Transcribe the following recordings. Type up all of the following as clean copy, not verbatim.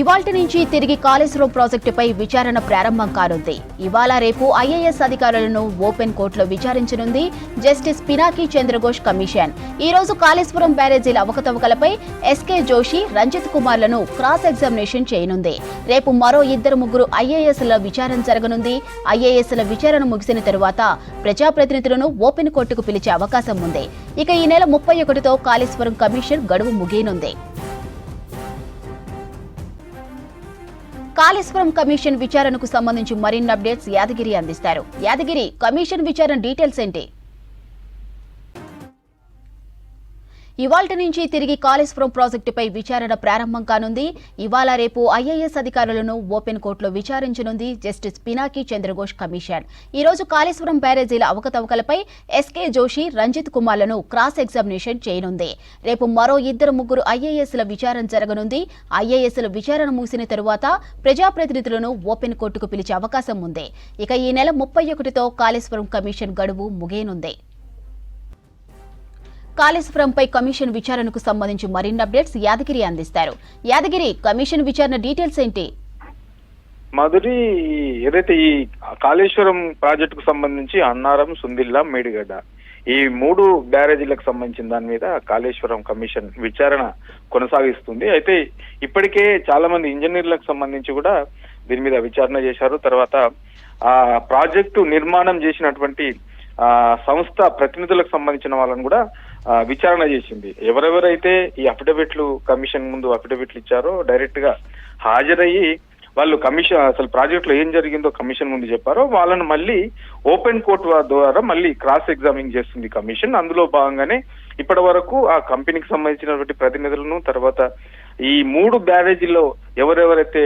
ఇవాల్టి నుంచి తిరిగి కాళేశ్వరం ప్రాజెక్టుపై విచారణ ప్రారంభం కానుంది. ఇవాళ రేపు ఐఏఎస్ అధికారులను ఓపెన్ కోర్టులో విచారించనుంది జస్టిస్ పినాకి చంద్రఘోష్ కమిషన్. ఈ రోజు కాళేశ్వరం బ్యారేజీల అవకతవకలపై ఎస్కే జోషి, రంజిత్ కుమార్లను క్రాస్ ఎగ్జామినేషన్ చేయనుంది. రేపు మరో ముగ్గురు ఐఏఎస్ల విచారణ జరగనుంది. ఐఏఎస్ల విచారణ ముగిసిన తరువాత ప్రజాప్రతినిధులను ఓపెన్ కోర్టుకు పిలిచే అవకాశం ఉంది. ఇక ఈ నెల 31తో కాళేశ్వరం కమిషన్ గడువు ముగియనుంది. కాళేశ్వరం కమిషన్ విచారణకు సంబంధించి మరిన్ని అప్డేట్స్ యాదగిరి అందిస్తారు. యాదగిరి, కమిషన్ విచారణ డీటెయిల్స్ ఏంటి? ఇవాల్టి నుంచి తిరిగి కాళేశ్వరం ప్రాజెక్టుపై విచారణ ప్రారంభం కానుంది. ఇవాళ రేపు ఐఏఎస్ అధికారులను ఓపెన్ కోర్టులో విచారించనుంది జస్టిస్ పినాకి చంద్రఘోష్ కమిషన్. ఈ రోజు కాళేశ్వరం బ్యారేజీల అవకతవకలపై ఎస్కే జోషి, రంజిత్ కుమార్లను క్రాస్ ఎగ్జామినేషన్ చేయనుంది. రేపు మరో ముగ్గురు ఐఏఎస్ల విచారణ జరగనుంది. ఐఏఎస్ల విచారణ ముగిసిన తరువాత ప్రజాప్రతినిధులను ఓపెన్ కోర్టుకు పిలిచే అవకాశం ఉంది. ఇక ఈ నెల 31తో కాళేశ్వరం కమిషన్ గడువు ముగియనుంది. కాళేశ్వరంపై కమిషన్ విచారణకు సంబంధించి మరిన్ని అప్డేట్స్ యాదగిరి అందిస్తారు. యాదగిరి, కమిషన్ విచారణ డీటెయిల్స్ ఏంటి? మాధురి, ఏదైతే ఈ కాళేశ్వరం ప్రాజెక్టుకు సంబంధించి అన్నారం, సుందిల్లా, మేడిగడ్డ ఈ 3 బ్యారేజీలకు సంబంధించిన దాని మీద కాళేశ్వరం కమిషన్ విచారణ కొనసాగిస్తుంది. అయితే ఇప్పటికే చాలా మంది ఇంజనీర్లకు సంబంధించి కూడా దీని మీద విచారణ చేశారు. తర్వాత ఆ ప్రాజెక్టు నిర్మాణం చేసినటువంటి సంస్థ ప్రతినిధులకు సంబంధించిన వాళ్ళని కూడా విచారణ చేసింది. ఎవరెవరైతే ఈ అఫిడవిట్లు కమిషన్ ముందు అఫిడవిట్లు ఇచ్చారో డైరెక్ట్ గా హాజరయ్యి వాళ్ళు కమిషన్ అసలు ప్రాజెక్ట్ లో ఏం జరిగిందో కమిషన్ ముందు చెప్పారో వాళ్ళను మళ్ళీ ఓపెన్ కోర్టు ద్వారా మళ్ళీ క్రాస్ ఎగ్జామినింగ్ చేస్తుంది కమిషన్. అందులో భాగంగానే ఇప్పటి వరకు ఆ కంపెనీకి సంబంధించినటువంటి ప్రతినిధులను, తర్వాత ఈ 3 బ్యారేజీల్లో ఎవరెవరైతే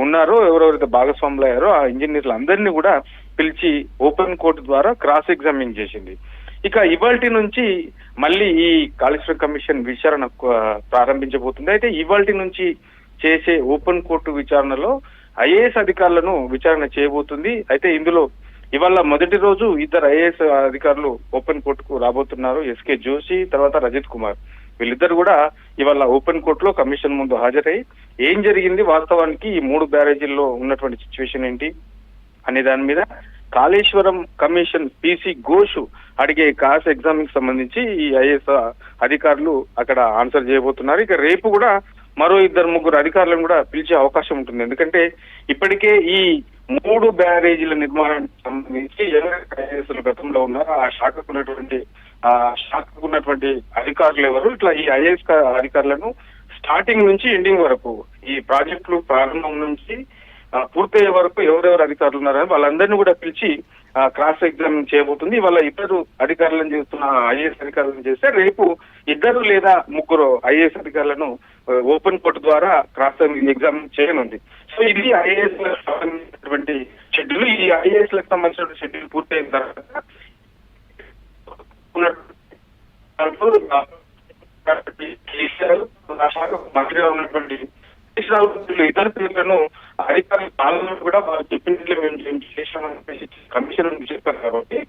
ఉన్నారో, ఎవరెవరైతే భాగస్వాములు అయ్యారో ఆ ఇంజనీర్లు అందరినీ కూడా పిలిచి ఓపెన్ కోర్టు ద్వారా క్రాస్ ఎగ్జామినింగ్ చేసింది. ఇక ఇవాల్టి నుంచి మళ్ళీ ఈ కాళేశ్వరం కమిషన్ విచారణ ప్రారంభించబోతుంది. అయితే ఇవాల్టి నుంచి చేసే ఓపెన్ కోర్టు విచారణలో ఐఏఎస్ అధికారులను విచారణ చేయబోతుంది. అయితే ఇందులో ఇవాళ మొదటి రోజు 2 ఐఏఎస్ అధికారులు ఓపెన్ కోర్టుకు రాబోతున్నారు. ఎస్కే జోషి, తర్వాత రజిత్ కుమార్. వీళ్ళిద్దరు కూడా ఇవాళ ఓపెన్ కోర్టులో కమిషన్ ముందు హాజరై ఏం జరిగింది, వాస్తవానికి ఈ 3 బ్యారేజీల్లో ఉన్నటువంటి సిచ్యువేషన్ ఏంటి అనే దాని మీద కాళేశ్వరం కమిషన్ పీసీ ఘోష్ అడిగే క్రాస్ ఎగ్జామిన్ సంబంధించి ఈ ఐఏఎస్ అధికారులు అక్కడ ఆన్సర్ చేయబోతున్నారు. ఇక రేపు కూడా మరో 2-3 అధికారులను కూడా పిలిచే అవకాశం ఉంటుంది. ఎందుకంటే ఇప్పటికే ఈ 3 బ్యారేజీల నిర్మాణానికి సంబంధించి ఎవరైతే ఐఏఎస్లు గతంలో ఉన్నారో ఆ శాఖకు ఉన్నటువంటి అధికారులు ఎవరు, ఇట్లా ఈ ఐఏఎస్ అధికారులను స్టార్టింగ్ నుంచి ఎండింగ్ వరకు ఈ ప్రాజెక్టులు ప్రారంభం నుంచి పూర్తయ్యే వరకు ఎవరెవరు అధికారులు ఉన్నారని వాళ్ళందరినీ కూడా పిలిచి క్రాస్ ఎగ్జామిన్ చేయబోతుంది. వాళ్ళ 2 అధికారులను చేస్తున్న ఐఏఎస్ అధికారులను చేస్తే రేపు 2 లేదా 3 ఐఏఎస్ అధికారులను ఓపెన్ కోర్టు ద్వారా క్రాస్ ఎగ్జామిన్ చేయనుంది. సో ఇది ఐఏఎస్ లకు సంబంధించినటువంటి షెడ్యూల్. ఈ ఐఏఎస్ లకు సంబంధించిన షెడ్యూల్ పూర్తయిన తర్వాత మంత్రిగా ఉన్నటువంటి ఇతర పేర్లను అధికారుల పాలనలో కూడా వాళ్ళు చెప్పినట్లు మేము చేసామని కమిషన్ చెప్పారు. కాబట్టి